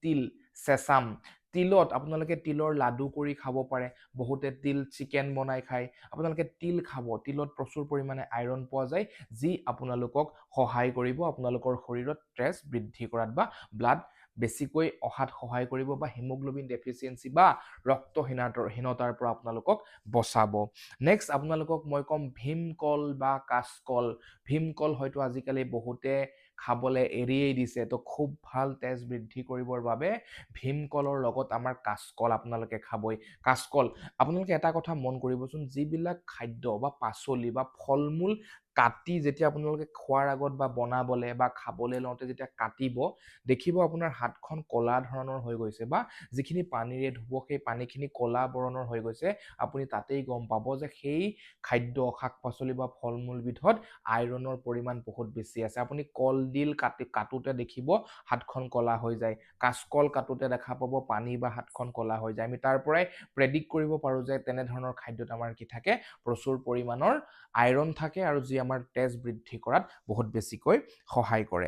তিল, চেচাম, তিলত আপোনালোকে তিলৰ লাডু কৰি খাব পাৰে, বহুতে তিল চিকেন বনাই খায়, আপোনালোকে তিল খাব, তিলত প্ৰচুৰ পৰিমাণে আইৰণ পোৱা যায়, যি আপোনালোকক সহায় কৰিব আপোনালোকৰ শৰীৰত তেজ বৃদ্ধি কৰাত বা ব্লাড বেছিকৈ অহাত সহায় কৰিব বা হিমোগ্লোবিন ডেফিচিয়েঞ্চি বা ৰক্তহীনতাৰ পৰা আপোনালোকক বচাব। নেক্সট আপোনালোকক মই ক'ম ভীমকল বা কাচকল। ভীমকল হয়তো আজিকালি বহুতে খাবলৈ এৰিয়েই দিছে, তো খুব ভাল তেজ বৃদ্ধি কৰিবৰ বাবে ভীমকলৰ লগত আমাৰ কাচকল আপোনালোকে খাবই। কাচকল আপোনালোকে এটা কথা মন কৰিবচোন, যিবিলাক খাদ্য বা পাচলি বা ফল মূল কাটি যেতিয়া আপোনালোকে খোৱাৰ আগত বা বনাবলে বা খাবলৈ লওঁতে যেতিয়া কাটিব, দেখিব আপোনাৰ হাতখন ক'লা ধৰণৰ হৈ গৈছে বা যিখিনি পানীৰে ধুব সেই পানীখিনি ক'লা বৰণৰ হৈ গৈছে, আপুনি তাতেই গম পাব যে সেই খাদ্য শাক পাচলি বা ফল মূল বিধত আইৰণৰ পৰিমাণ বহুত বেছি আছে। আপুনি কলডিল কাটোতে দেখিব হাতখন ক'লা হৈ যায়, কাচকল কাটোতে দেখা পাব পানী বা হাতখন ক'লা হৈ যায়। আমি তাৰ পৰাই প্ৰেডিক্ট কৰিব পাৰোঁ যে তেনেধৰণৰ খাদ্যত আমাৰ কি থাকে, প্ৰচুৰ পৰিমাণৰ আইৰণ থাকে আৰু যি আমাৰ তেজ বৃদ্ধি কৰাত বহুত বেছিকৈ সহায় কৰে।